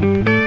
Whoa.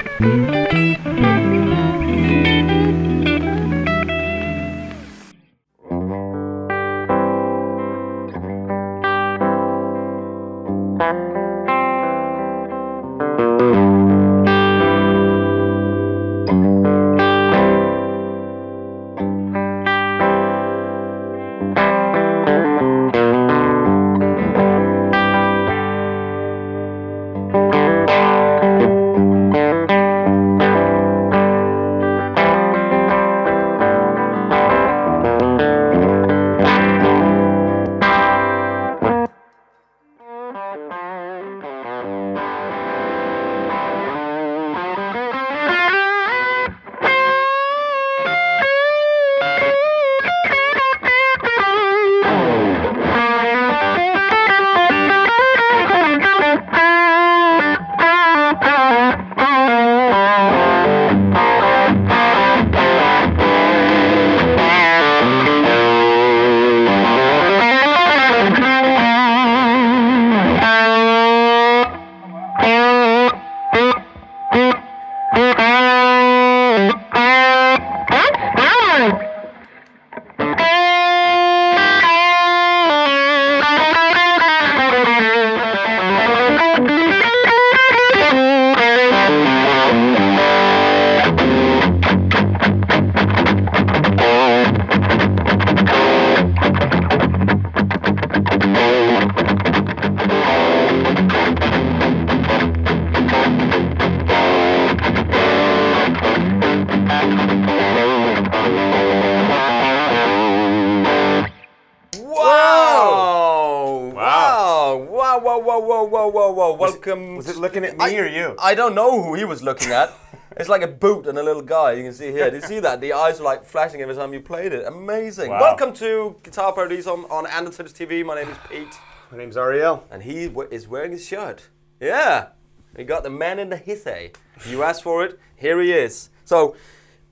Welcome. Was it looking at me or you? I don't know who he was looking at. It's like a boot and a little guy. You can see here. Did you see that? The eyes were like flashing every time you played it. Amazing. Wow. Welcome to Guitar Paradiso on Andertons TV. My name is Pete. My name's Ariel. And he is wearing his shirt. Yeah. We got the man in the hissay. You asked for it. Here he is. So,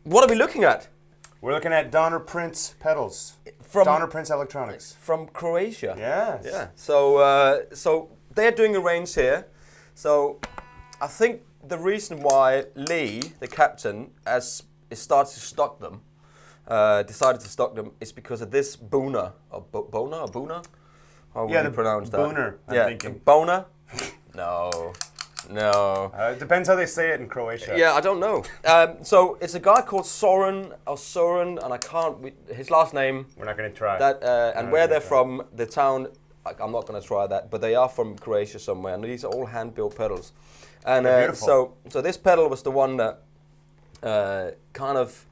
what are we looking at? We're looking at Donner Prince pedals. From Donner Prince Electronics. From Croatia. Yes. Yeah. So they're doing a range here. So I think the reason why Lee, the captain, decided to stock them is because of this Boona or Boona. How would you pronounce that? Booner. I'm thinking. Boona? No. It depends how they say it in Croatia. Yeah, I don't know. So it's a guy called Soren, and I can't. His last name. We're not going to try. That and where they're from, the town. I'm not going to try that, but they are from Croatia somewhere, and these are all hand-built pedals. And so this pedal was the one that kind of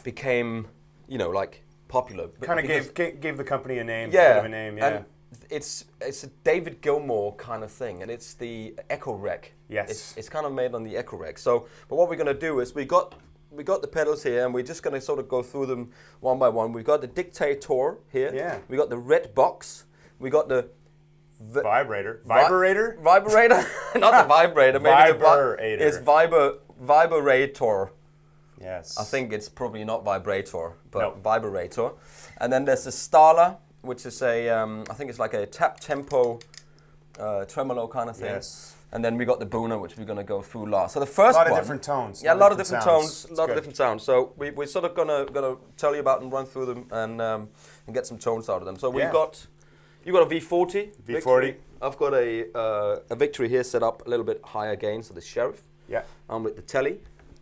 became, like popular. Kind of gave the company a name. Yeah. Bit of a name. Yeah. And it's a David Gilmour kind of thing, and it's the Echo Rec. Yes. It's kind of made on the Echo Rec. So, but what we're going to do is we got the pedals here, and we're just going to sort of go through them one by one. We've got the Dictator here. Yeah. We got the Red Box. We got the Vibrator. Vibrator? Not the vibrator. Maybe Vibrator. It's Vibrator. Yes. I think it's probably not Vibrator, but no. Vibrator. And then there's the Stala, which is I think it's like a tap tempo tremolo kind of thing. Yes. And then we got the Boona, which we're going to go through last. So the first one. A lot of different tones. Yeah, a lot of different tones. A lot of different sounds. So we're sort of gonna tell you about and run through them and get some tones out of them. So we've got. You got a V40. V40. I've got a Victory here set up a little bit higher gain, so the Sheriff. Yeah. I'm with the Tele.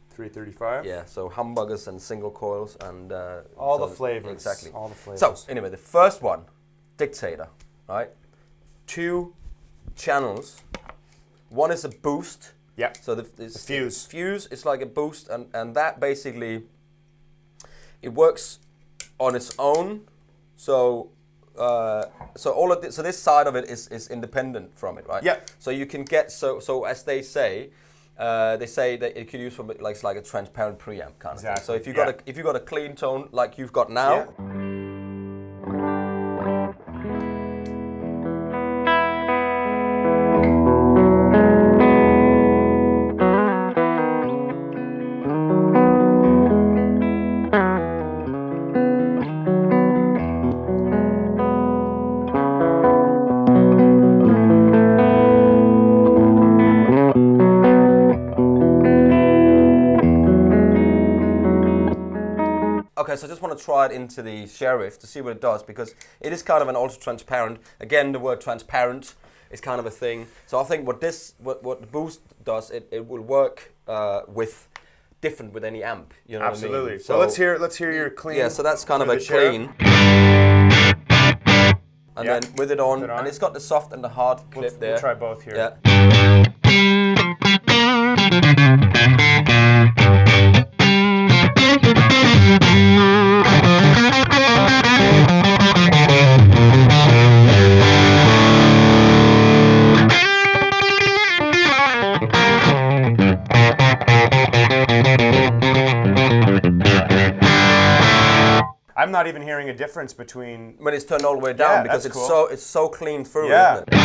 335. Yeah, so humbuggers and single coils and all the flavors. Exactly. All the flavors. So anyway, the first one, Dictator, right? 2 channels. One is a boost. Yeah. So the fuse. Fuse is like a boost, and that basically it works on its own. So all of this, so this side of it is independent from it, right? Yeah. So you can get so as they say that it could use for like a transparent preamp kind of thing. So if you got a clean tone like you've got now. Yeah. Okay, so I just want to try it into the Sheriff to see what it does, because it is kind of an ultra-transparent. Again, the word transparent is kind of a thing. So I think what the Boost does, it will work different with any amp. You know Absolutely. what I mean? So let's hear your clean. Yeah, so that's kind of a clean. And then with it on, and it's got the soft and the hard clip there. We'll try both here. Yeah. I'm not even hearing a difference between when it's turned all the way down, because it's so clean through. Yeah. Isn't it?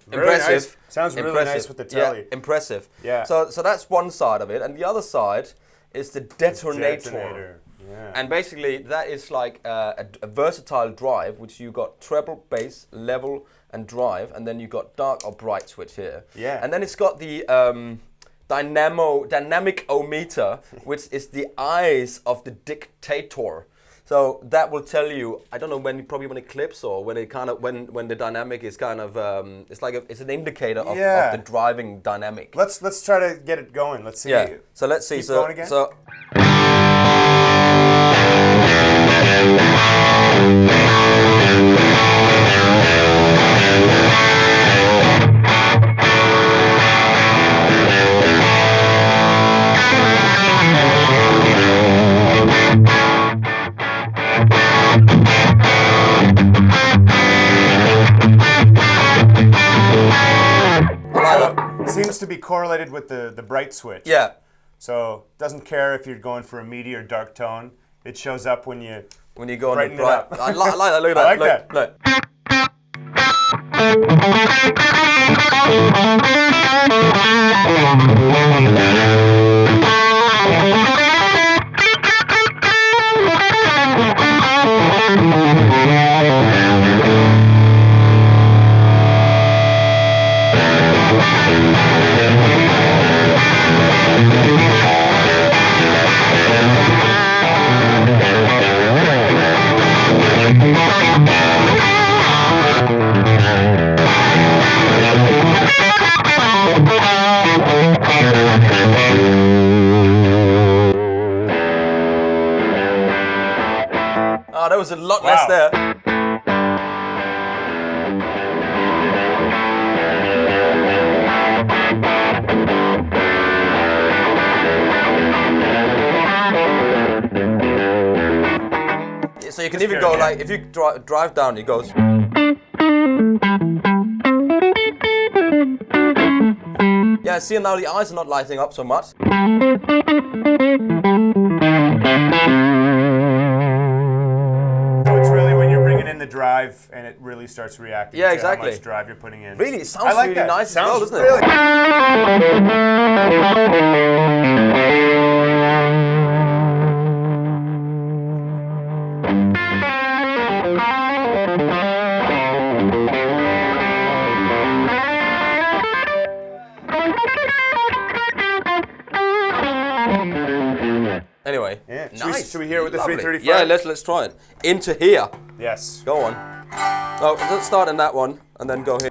Impressive. Sounds really nice with the Tele. Yeah, impressive. Yeah. So that's one side of it, and the other side is the detonator. Yeah. And basically, that is like a versatile drive, which you got treble, bass, level, and drive, and then you got dark or bright switch here. Yeah. And then it's got the dynamic-o-meter, which is the eyes of the dictator. So that will tell you, I don't know probably when it clips, or when it kind of when the dynamic is kind of it's an indicator of the driving dynamic. Let's try to get it going. Let's see. Yeah. So let's see. Keep going again? So seems to be correlated with the bright switch. yeah. So doesn't care if you're going for a meaty or dark tone. It shows up when you go on the brighten it bright. up. I like that. Look at that. I like that. There was a lot less there. So you can even go like, if you drive down, it goes. Yeah, see now the eyes are not lighting up so much. In the drive, and it really starts reacting to how much drive you're putting in. Really, it sounds really nice as well, doesn't it? Anyway, yeah. Nice. Should we hear it with the 335? Yeah, let's try it. Into here. Yes. Go on. Oh, let's start in that one and then go here.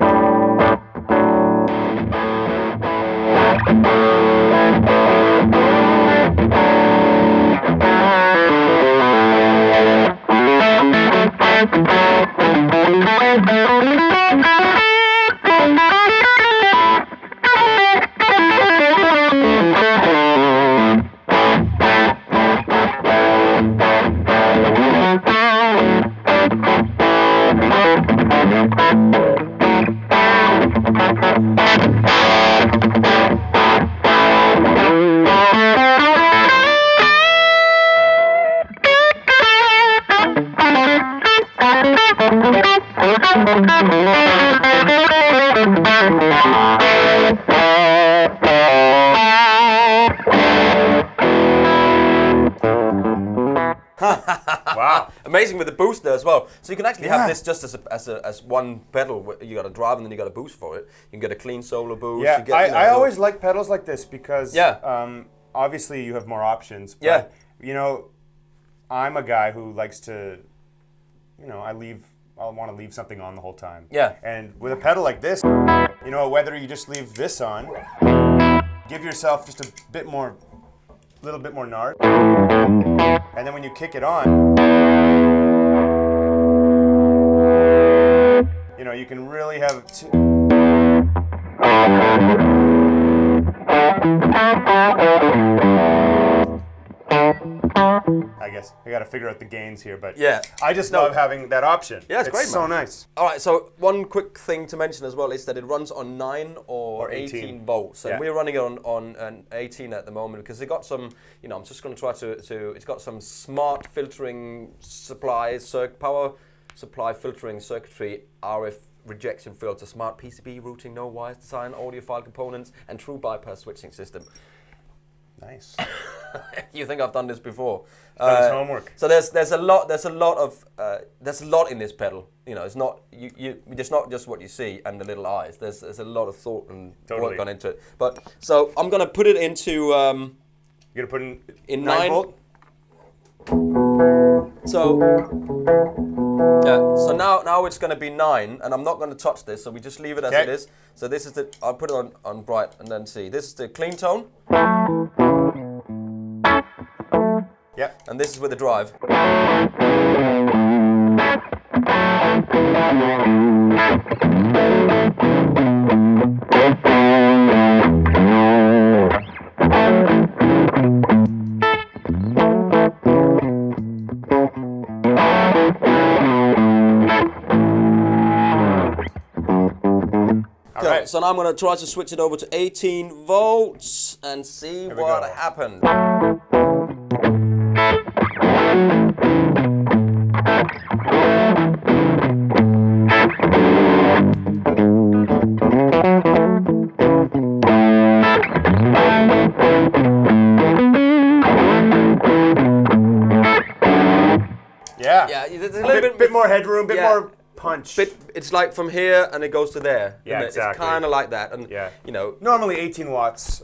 Wow. Amazing with the booster as well. So you can actually have this just as one pedal. You got a drive and then you got a boost for it. You can get a clean solo boost. Yeah, you get, I always like pedals like this because obviously you have more options. But, you know, I'm a guy who likes to, you know, I want to leave something on the whole time. Yeah. And with a pedal like this, you know, whether you just leave this on, give yourself just a little bit more nard, and then when you kick it on, you know, you can really have I guess I got to figure out the gains here, but I just love having that option. Yeah, it's great, so man. nice. All right, so one quick thing to mention as well is that it runs on 9 or 18 volts, and we're running it on an 18 at the moment because it got some, you know, I'm just going to try to, it's got some smart filtering supplies, power supply filtering circuitry, RF rejection filter, smart PCB routing, no wires design, audiophile components, and true bypass switching system. Nice. You think I've done this before? Done his homework. So there's a lot in this pedal. You know, it's not it's not just what you see and the little eyes. There's a lot of thought and work gone into it. But so I'm gonna put it into. You're gonna put in 9 volt. So so now it's gonna be 9, and I'm not gonna touch this. So we just leave it as it is. So this is I'll put it on bright and then see. This is the clean tone. Yeah. And this is with the drive. Okay, so now I'm going to try to switch it over to 18 volts and see what happens. Yeah, there's a little bit more headroom, bit more punch. It's like from here and it goes to there. Yeah, exactly. It's kind of like that, and you know. Normally 18 watts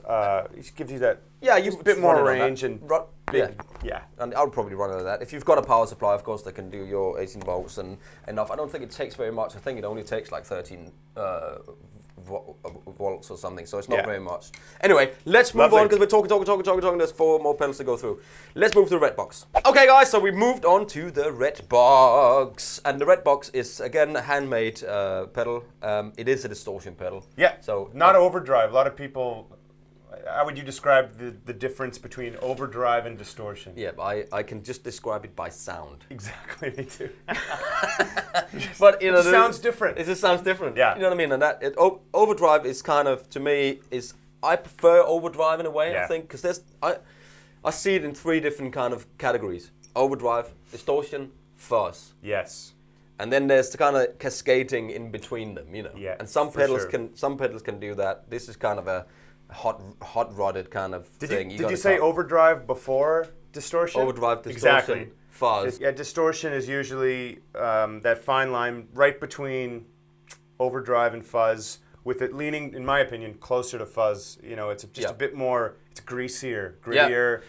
gives you that. Yeah, you a bit more range and big. Yeah, and I'll probably run into that. If you've got a power supply, of course, they can do your 18 volts and enough. I don't think it takes very much. I think it only takes like 13 volts or something, so it's not very much. Anyway, let's move on because we're talking. There's 4 more pedals to go through. Let's move to the red box. Okay, guys, so we moved on to the red box, and the red box is again a handmade pedal. It is a distortion pedal. Yeah. So not overdrive. A lot of people. How would you describe the difference between overdrive and distortion? Yeah, I can just describe it by sound. Exactly, me too. But you know, it sounds different. It just sounds different. Yeah. You know what I mean? And overdrive is kind of, to me, I prefer overdrive in a way. I think because I see it in 3 different kind of categories: overdrive, distortion, fuzz. Yes. And then there's the kind of cascading in between them. You know. Yeah. And some pedals can do that. This is kind of a hot rodded kind of thing. Did you say overdrive before distortion? Overdrive, distortion, fuzz. Yeah, distortion is usually that fine line right between overdrive and fuzz, with it leaning, in my opinion, closer to fuzz. You know, it's just a bit more, it's greasier, grittier,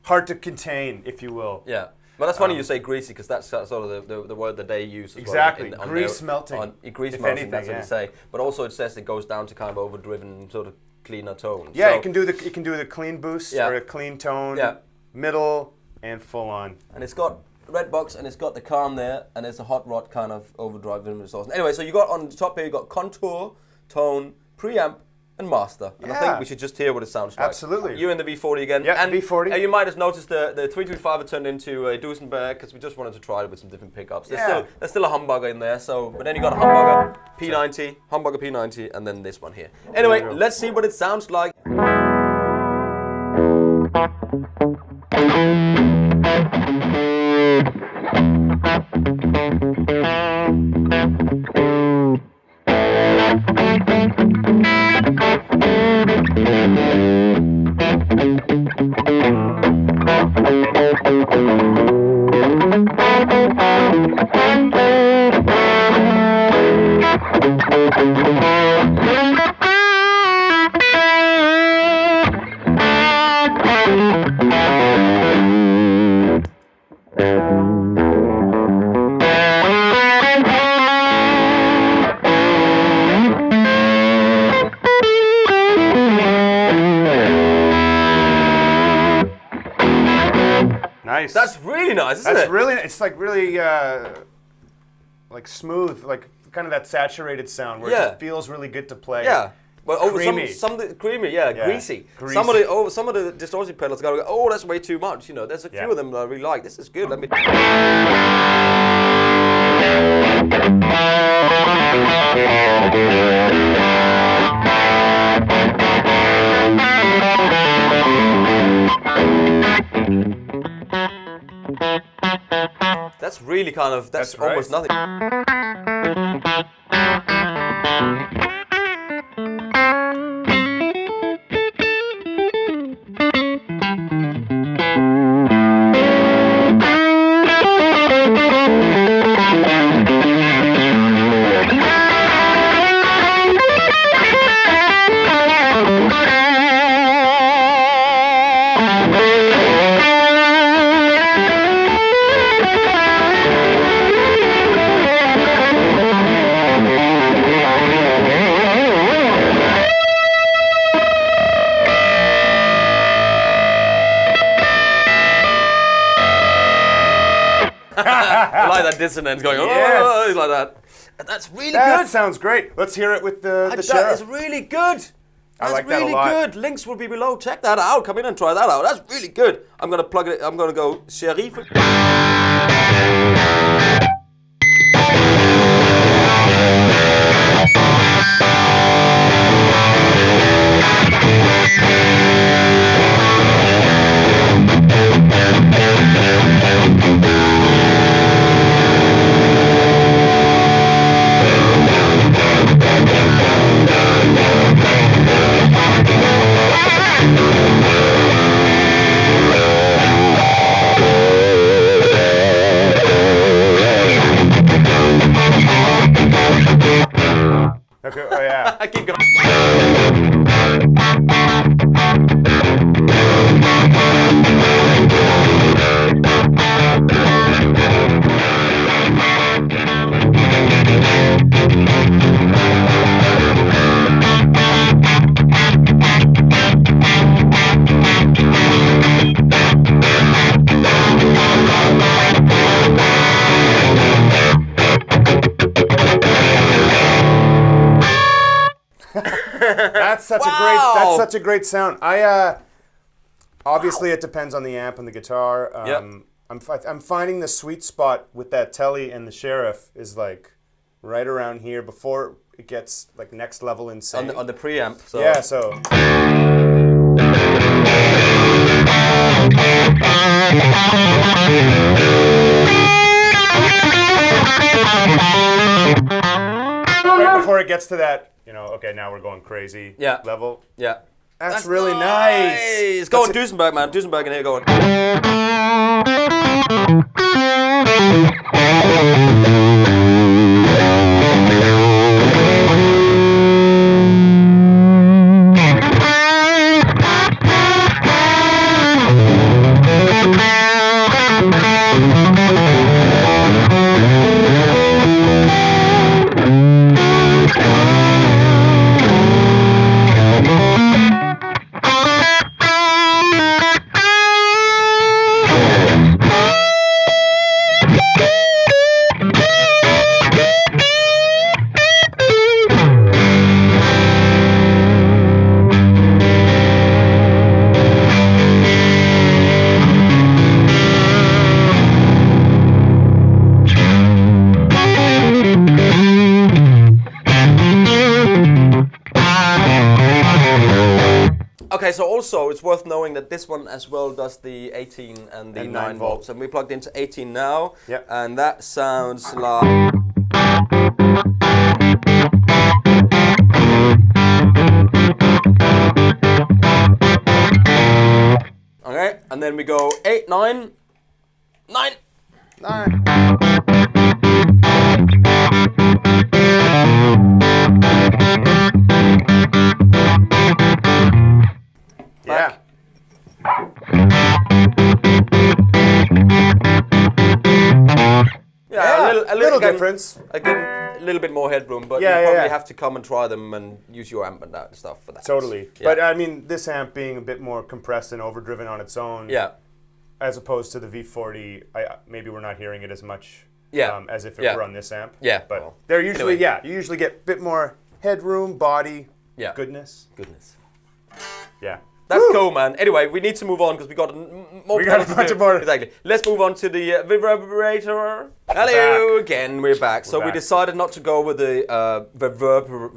hard to contain, if you will. Yeah. Well, that's funny you say greasy, because that's sort of the word that they use as exactly. well. Grease melting. Grease melting, anything, that's what they say. But also it says it goes down to kind of overdriven, sort of cleaner tones. Yeah, so it can do the clean boost or a clean tone, middle, and full on. And it's got red box, and it's got the calm there, and it's a hot rod kind of overdrive distortion. Anyway, so you got on the top here, you got contour, tone, preamp, and master. And I think we should just hear what it sounds like. Absolutely. You in the V40 again. Yeah, and V40. You might have noticed the 325 turned into a Duesenberg because we just wanted to try it with some different pickups. There's still a humbucker in there, but then you got a humbucker P90, humbucker P90, and then this one here. Anyway, let's see what it sounds like. nice. That's really nice, isn't it? It's like really like smooth, like kind of that saturated sound where it just feels really good to play. Yeah. Well, creamy. Some creamy, greasy. Greasy. Some of the distortion pedals go, oh, that's way too much. You know, there's a few of them that I really like. This is good. Let me. That's really kind of that's almost nothing. I like that dissonance going, oh, like that. That's really good. That sounds great. Let's hear it with the sheriff. That's really good. I like really that a lot. good. Links will be below. Check that out. Come in and try that out. That's really good. I'm gonna plug it. I'm gonna go sheriff. Okay, oh yeah. I keep going. That's such a great sound. Obviously it depends on the amp and the guitar. I'm finding the sweet spot with that Tele and the Sheriff is like right around here before it gets like next level insane. On the preamp. So. Yeah, so. Right before it gets to that, okay, now we're going crazy level. Yeah. That's really nice. Go on, Duesenberg, man. Duesenberg in here going. Okay, so also it's worth knowing that this one as well does the 18 and the 9 volts. And we plugged into 18 now, and that sounds like... Okay, and then we go 8, 9, 9, 9. Yeah. Yeah, a little difference. Again, a little bit more headroom, but you probably have to come and try them and use your amp and that stuff for that. Totally. Yeah. But I mean, this amp being a bit more compressed and overdriven on its own. Yeah. as opposed to the V40, maybe we're not hearing it as much as if it were on this amp. Yeah. But well, they're usually, you usually get a bit more headroom, body, goodness. Yeah. That's cool, man. Anyway, we need to move on because we got more. We got a bunch more. Exactly. Let's move on to the reverberator. Hello again. We're back. We decided not to go with the vibrator.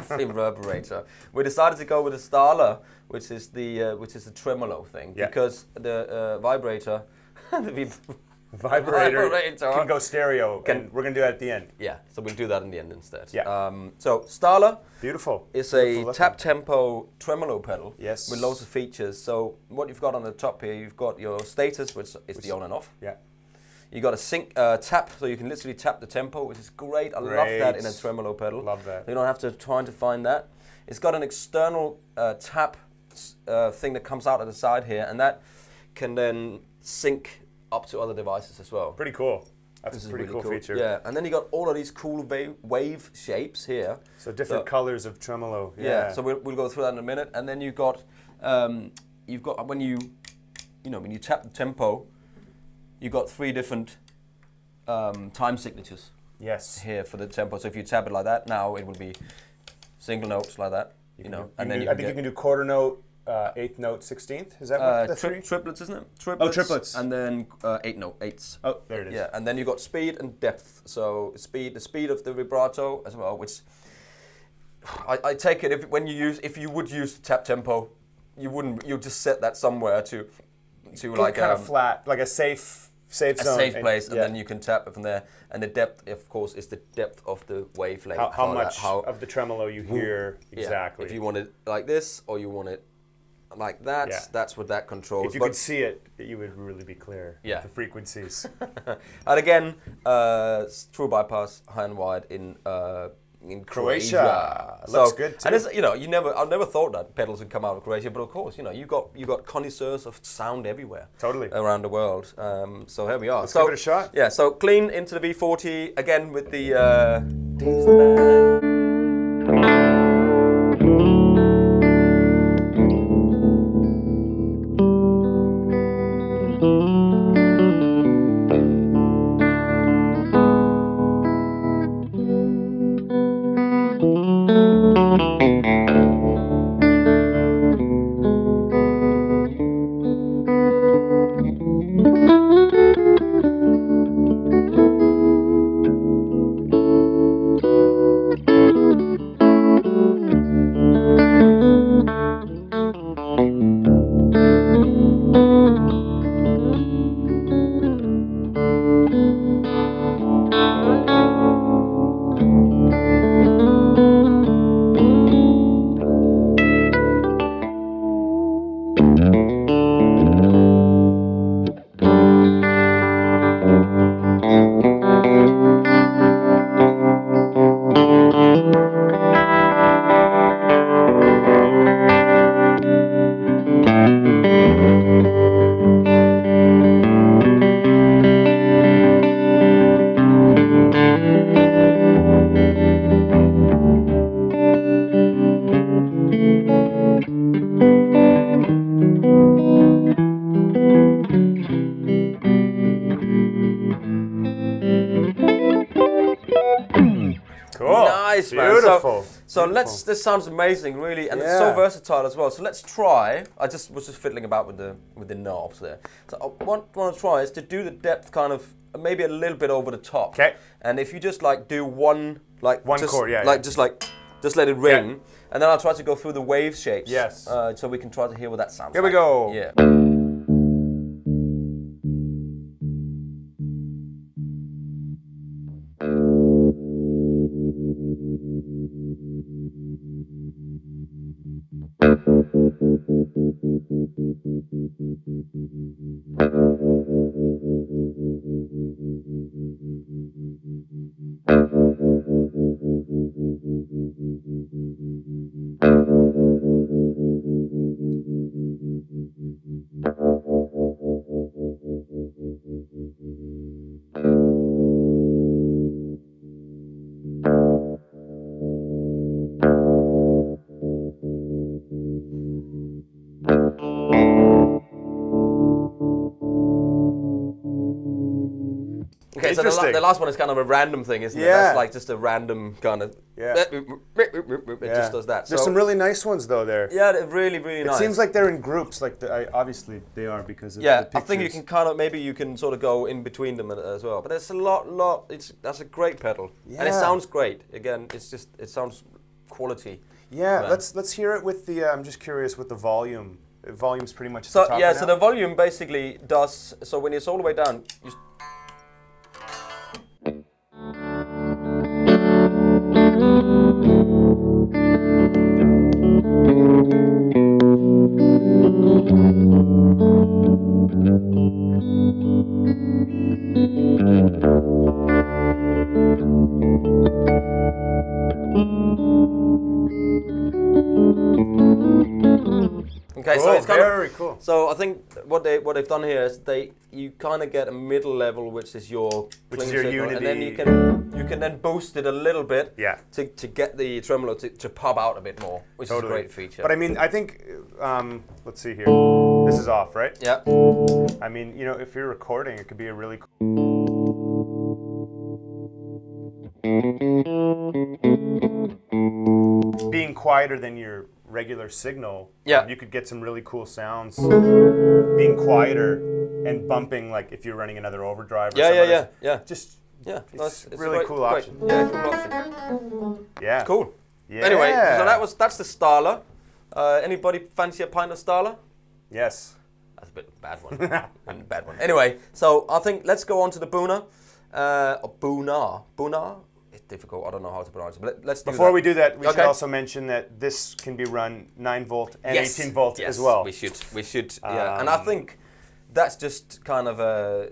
Reverberator. We decided to go with the Starler, which is the tremolo thing, because the vibrator, vibrator can go stereo, and we're going to do that at the end. Yeah, so we'll do that in the end instead. Yeah. So Starler is Beautiful a tap tempo tremolo pedal with loads of features. So what you've got on the top here, you've got your status, which is the on and off. Yeah. You got a sync tap, so you can literally tap the tempo, which is great. I love that in a tremolo pedal. Love that. You don't have to try to find that. It's got an external tap thing that comes out at the side here, and that can then sync up to other devices as well. Pretty cool. That's a pretty cool feature. Yeah, and then you got all of these cool wave shapes here. So different colors of tremolo. Yeah. So we'll go through that in a minute, and then you've got when you tap the tempo, you've got 3 different time signatures. Yes. Here for the tempo. So if you tap it like that, now it will be single notes like that. I think you can do quarter note. 8th note, 16th. Is that what the triplets, isn't it? Triplets. And then 8/8. Oh, there it is. Yeah, and then you got speed and depth. So the speed of the vibrato as well, which I take it if you would use the tap tempo, you'd just set that somewhere to like kind of flat, like a safe zone. A safe place, and then you can tap it from there. And the depth, of course, is the depth of the wavelength. How much of the tremolo you hear exactly. If you want it like this, or you want it like that, that's what that controls. If you could see it, you would really be clear. The frequencies. And again, true bypass, high and wide in Croatia. Looks good too. And it's, I've never thought that pedals would come out of Croatia, but of course, you got connoisseurs of sound everywhere. Totally. Around the world. So here we are. Let's give it a shot. Yeah. So clean into the V40 again with the diesel band. Nice, man. Beautiful. So this sounds amazing, really, and it's so versatile as well. So let's try. I was just fiddling about with the knobs there. So what I want to try is to do the depth kind of maybe a little bit over the top. Okay. And if you just do one chord, just let it ring, and then I'll try to go through the wave shapes. Yes. So we can try to hear what that sounds like. Here we go. Yeah. Okay, so the last one is kind of a random thing, isn't it? That's like just a random kind of... It just does that. There's some really nice ones, though, there. Yeah, they're really, really nice. It seems like they're in groups. Like obviously they are because of the pictures. I think you can kind of... Maybe you can sort of go in between them as well. But there's a lot... That's a great pedal. Yeah. And it sounds great. Again, it sounds quality. Yeah, let's hear it with the... I'm just curious with the volume. Volume's pretty much at the top so the volume basically does... So when it's all the way down... Okay, cool, so it's kind very cool. So I think what they've done here is you kind of get a middle level, which is your unity, and then you can then boost it a little bit, to get the tremolo to pop out a bit more, which is a great feature. But I mean, I think let's see here. This is off, right? Yeah. I mean, you know, if you're recording, it could be a really cool. Being quieter than your regular signal, you could get some really cool sounds being quieter and bumping, like if you're running another overdrive or it's a really cool option. Yeah, cool option. Yeah. Cool. Yeah. Anyway, so that's the Starla. Anybody fancy a pint of Starla? Yes. That's a bit of a bad one. Bad one. Anyway, so I think let's go on to the Buna. Buna? It's difficult. I don't know how to pronounce it. But let's do Before we do that, we should also mention that this can be run 9 volt and 18 volt as well. We should. Yeah. And I think that's just kind of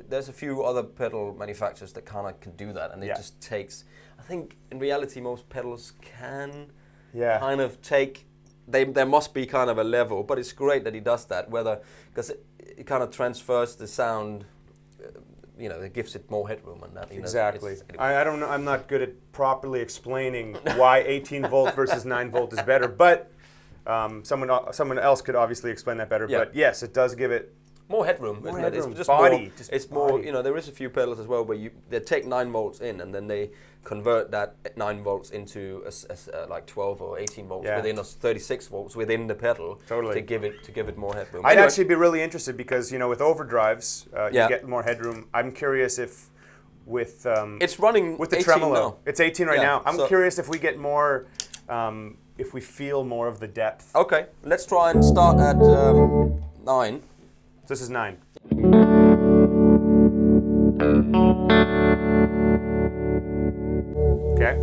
there's a few other pedal manufacturers that kind of can do that, and it just takes. I think in reality most pedals can kind of take. There must be kind of a level, but it's great that he does that. Because it kind of transfers the sound. You know, it gives it more headroom and that. Exactly. I don't know. I'm not good at properly explaining why 18 volt versus 9 volt is better, but someone else could obviously explain that better. Yeah. But yes, it does give it more headroom. More headroom. It's just body. It's more. You know, there is a few pedals as well where they take 9 volts in and then they convert that 9 volts into like 12 or 18 volts within us 36 volts within the pedal to give it more headroom. I'd actually be really interested because with overdrives you get more headroom. I'm curious if with it's running with the 18 tremolo. now. It's 18 right now. I'm curious if we get more if we feel more of the depth. Okay, let's try and start at 9. This is 9. Okay.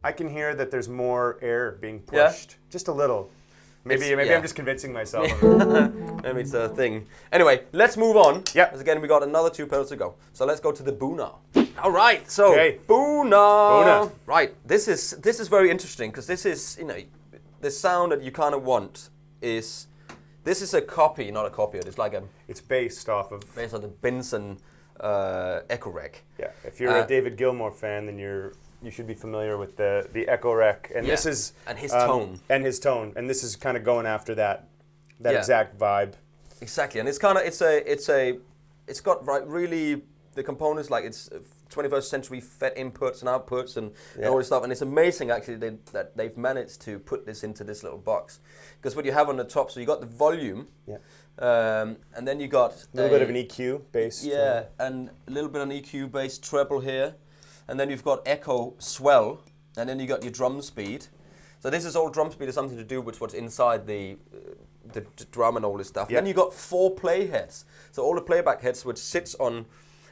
I can hear that there's more air being pushed, just a little. Maybe I'm just convincing myself. Maybe it's a thing. Anyway, let's move on. Yeah. Because again, we got another 2 pedals to go. So let's go to the Buna. All right. So Buna. Right. This is very interesting because this is the sound that you kind of want is. This is a copy, not a copy. It's based off of the Benson Echo Rec. Yeah. If you're a David Gilmour fan, then you should be familiar with the Echo Rec, and this is his tone, and this is kind of going after that exact vibe. Exactly, and it's kind of it's got really the components like it's 21st century FET inputs and outputs and all this stuff, and it's amazing actually that they've managed to put this into this little box because what you have on the top, so you got the volume, and then you got a little bit of an EQ bass, and a little bit of an EQ bass treble here. And then you've got echo swell, and then you got your drum speed. So this is all drum speed has something to do with what's inside the drum and all this stuff. Then you got 4 play heads. So all the playback heads which sits on,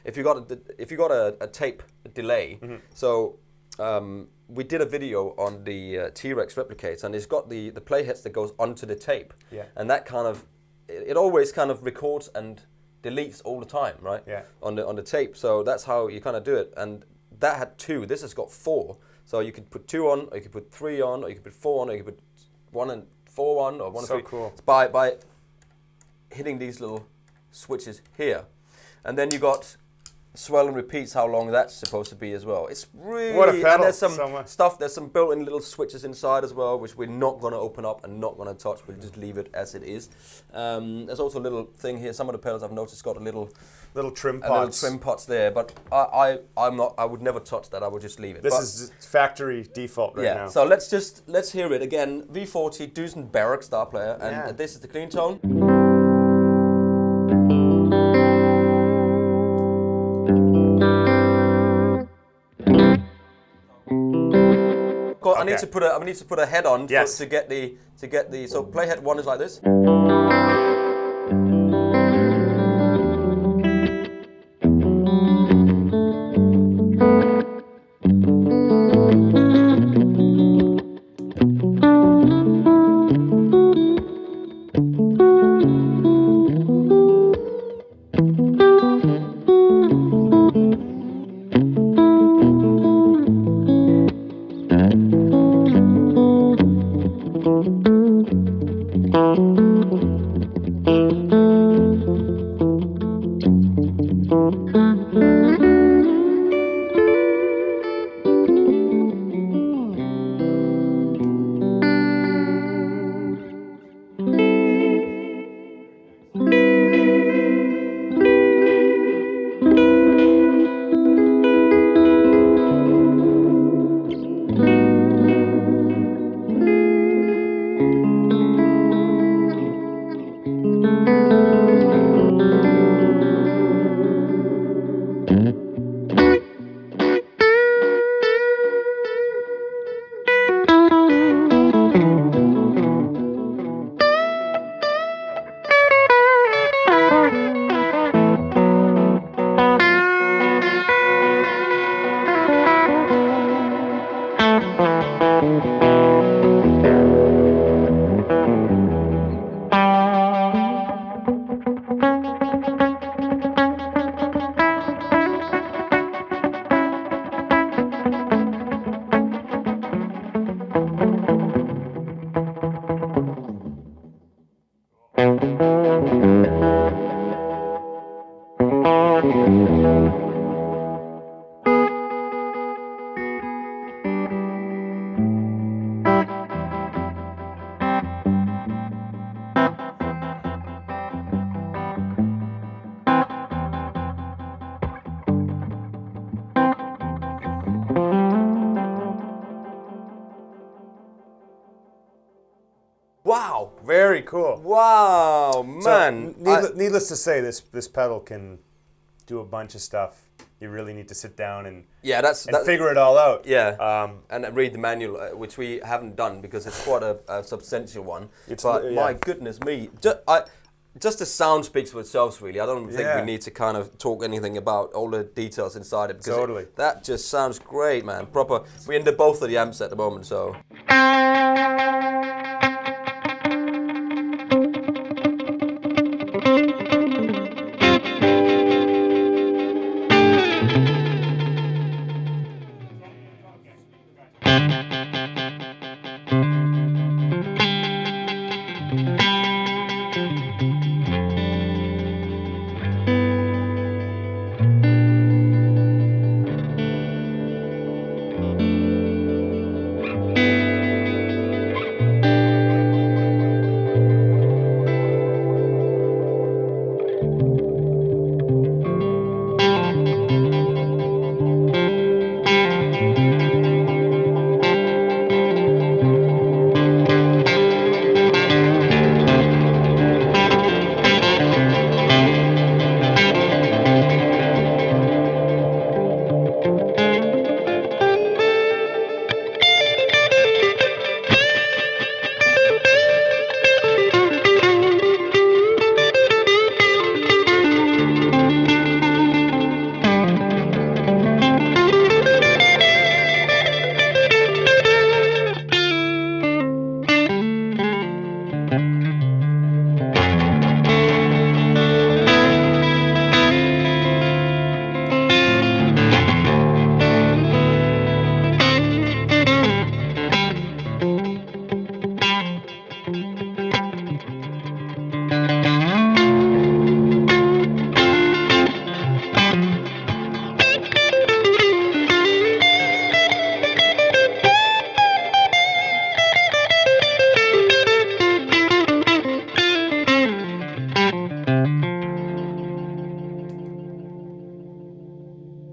if you got a tape delay. Mm-hmm. So we did a video on the T-Rex replicates, and it's got the play heads that goes onto the tape. Yeah. And that kind of it always kind of records and deletes all the time, right? Yeah. On the tape. So that's how you kind of do it. And that had 2. This has got 4. So you could put 2 on, or you could put 3 on, or you could put 4 on, or you could put 1 and 4 on, or 1 and 3. So cool. It's by hitting these little switches here. And then you got swell and repeats how long that's supposed to be as well. It's really... What a pedal. And there's some stuff, there's some built-in little switches inside as well, which we're not going to open up and not going to touch. We'll just leave it as it is. There's also a little thing here. Some of the pedals I've noticed got a little trim pots. Little trim pots there, but I would never touch that. I would just leave it. This is factory default right now. So let's hear it again. V40 Duesenberg Barrack star player, and this is the clean tone. I need to put a head on to get the so playhead 1 is like this. Wow! Very cool. Wow, man! So, needless to say, this pedal can do a bunch of stuff. You really need to sit down and figure it all out. Yeah, and read the manual, which we haven't done because it's quite a substantial one. My goodness me, just the sound speaks for itself, really. I don't think we need to kind of talk anything about all the details inside it because that just sounds great, man. Proper. We're into both of the amps at the moment, so.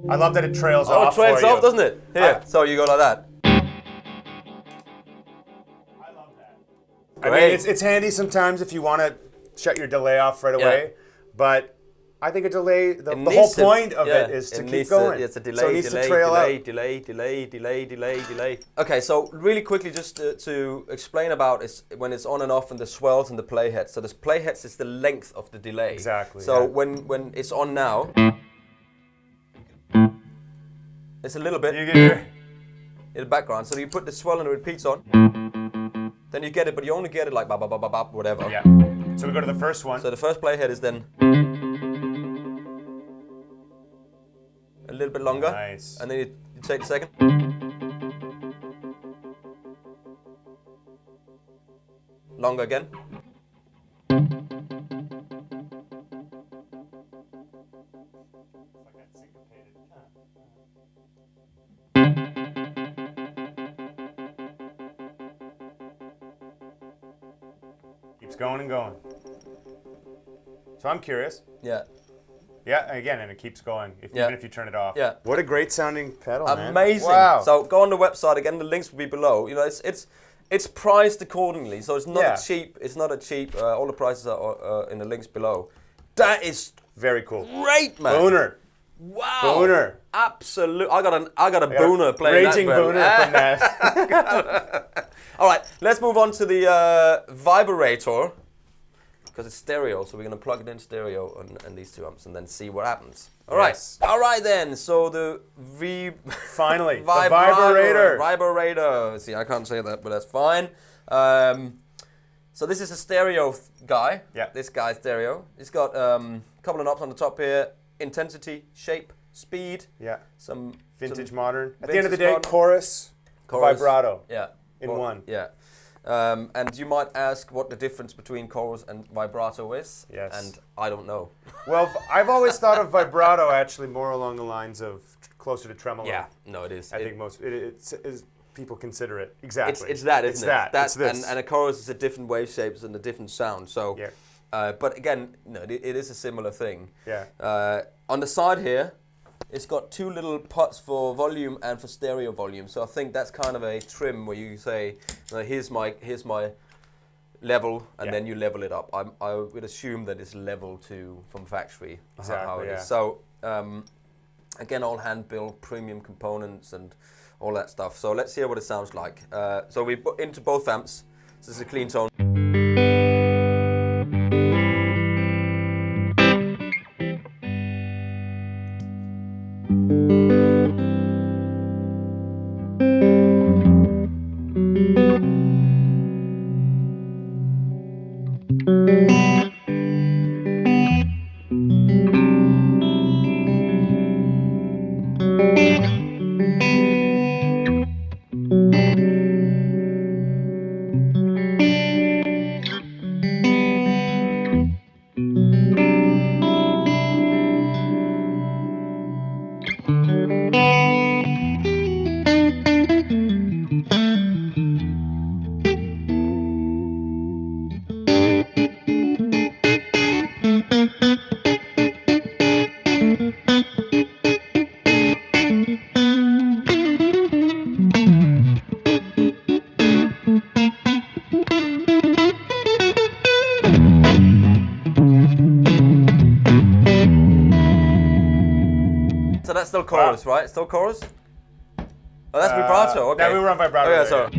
I love that it trails Oh, off. it trails for off, you. doesn't it? Here, so you go like that. I love that. I mean, it's handy sometimes if you want to shut your delay off right away, but I think a delay, the whole point of it is to keep going. It's a delay, so it needs delay, to trail delay, out. delay. Okay, so really quickly just to explain about when it's on and off and the swells and the playheads. So this playheads is the length of the delay. Exactly. So when it's on now, it's a little bit in the background. So you put the swell and the repeats on, then you get it, but you only get it like ba ba ba ba ba whatever. Yeah. So we go to the first one. So the first playhead is then a little bit longer. Nice. And then you take the second. Longer again. Keeps going and going. So I'm curious. Yeah. Yeah, again, and it keeps going, even if you turn it off. Yeah. What a great sounding pedal, man. Amazing. Wow. So go on the website again. The links will be below. You know, it's priced accordingly, so it's not cheap. It's not a cheap. All the prices are in the links below. That is very cool. Great, man. Booner. Wow. Booner. Absolute. I got a booner playing raging that. Raging booner from that. All right, let's move on to the vibrator. Because it's stereo, so we're going to plug it in stereo and these two amps and then see what happens. All right. All right then, so the Finally, the vibrator. Vibrator. See, I can't say that, but that's fine. So this is a stereo guy. Yeah. This guy's stereo. It's got a couple of knobs on the top here. Intensity, shape, speed. Yeah. Some vintage modern. At the vintage end of the day, modern. chorus, vibrato. Yeah. In one. Yeah. And you might ask what the difference between chorus and vibrato is. Yes. And I don't know. Well, I've always thought of vibrato actually more along the lines of closer to tremolo. Yeah. No, it is. I think most people consider it exactly. It's that, isn't it? It's this. And a chorus is a different wave shapes and a different sound. So. Yeah. But again, no, it is a similar thing. Yeah. On the side here, it's got two little pots for volume and for stereo volume. So I think that's kind of a trim where you say, here's my level, and then you level it up. I would assume that it's level from factory. Exactly. How it is. So again, all hand built, premium components and all that stuff. So let's hear what it sounds like. So we put into both amps. So this is a clean tone. So that's still chorus, right? Still chorus? Oh, that's vibrato, okay. Yeah, we were on vibrato. Oh, yeah, sorry.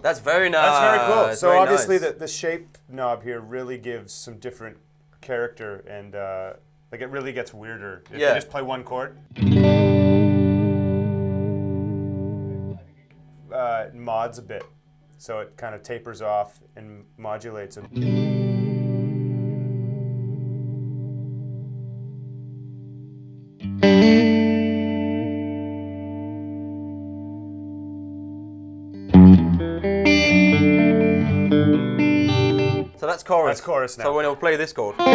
That's very nice. That's very cool. So very obviously nice. the shape knob here really gives some different character and like it really gets weirder. If you just play one chord. It mods a bit. So it kind of tapers off and modulates it. So that's That's chorus. That's chorus now. So when I'll play this chord. You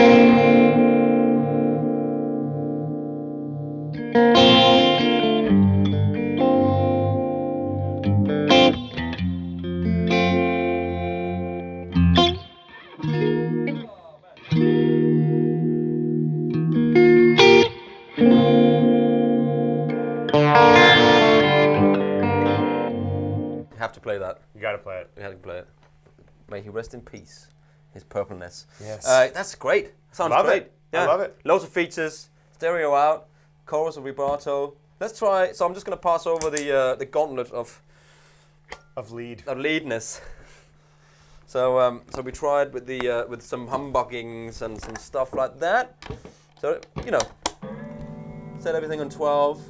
have to play that. You gotta play it. You have to play it. May he rest in peace. His purpleness. Yes. That's great. Sounds love great. It. Yeah. I love it. Loads of features. Stereo out. Chorus of vibrato. Let's try. So I'm just going to pass over the gauntlet of leadness. So we tried with the with some humbuggings and some stuff like that. So set everything on 12.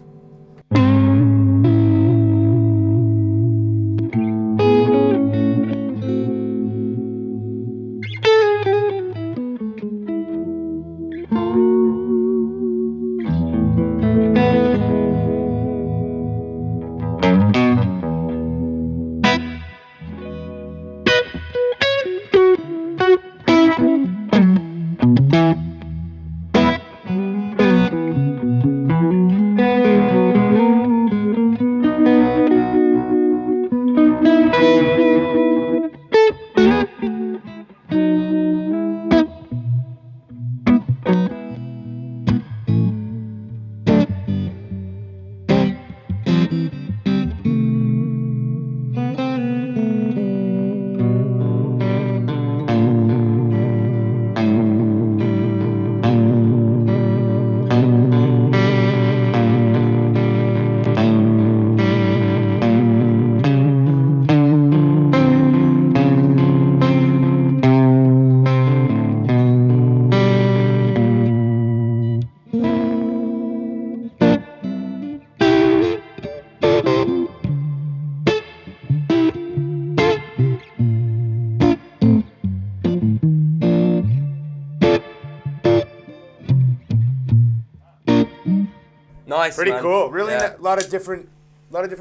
Nice, Pretty man. cool. Really, Yeah. a lot of different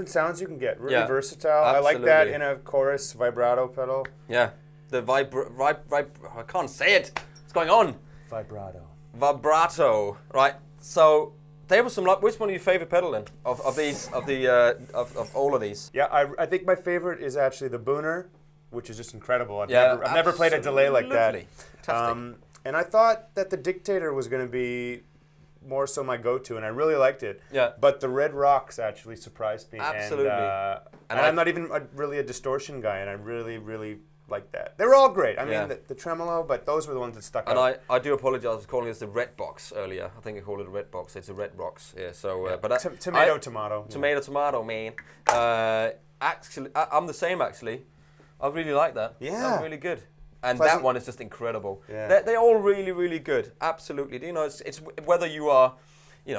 sounds you can get. Really Yeah, versatile. I like that in a chorus vibrato pedal. Yeah, the I can't say it. What's going on? Vibrato. Right. So there was some. Which one are your favorite pedal then? Of these? Of all of these? Yeah, I think my favorite is actually the Booner, which is just incredible. I've never played a delay like that. Fantastic. And I thought that the Dictator was going to be more so my go-to, and I really liked it. Yeah. But the Red Rocks actually surprised me. Absolutely. And I'm not even really a distortion guy, and I really, really like that. They were all great. I mean, the tremolo, but those were the ones that stuck out. And I do apologize. I was calling this the Red Box earlier. I think I called it a Red Box. It's a Red Rocks. Yeah. So, but tomato, man. Actually, I'm the same. Actually, I really like that. Yeah. That's really good. And Pleasant. that one is just incredible. Yeah. They're all really, really good. Absolutely. It's whether you are,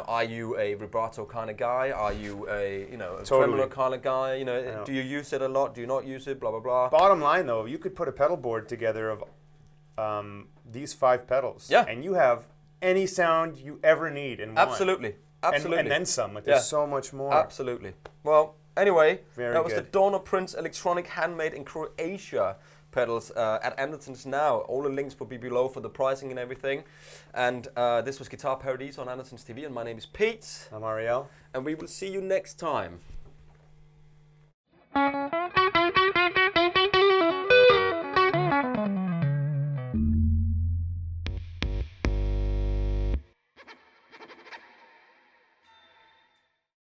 are you a vibrato kind of guy? Are you a tremolo kind of guy? Do you use it a lot? Do you not use it? Blah blah blah. Bottom line, though, you could put a pedal board together of these 5 pedals, Yeah. and you have any sound you ever need in one. Absolutely. Absolutely. And then some. Like, there's so much more. Absolutely. Well, anyway, Very was good. the Donor Prince Electronic Handmade in Croatia pedals at Andertons now. All the links will be below for the pricing and everything. And this was Guitar Paradiso on Andertons TV, and my name is Pete. I'm Ariel. And we will see you next time.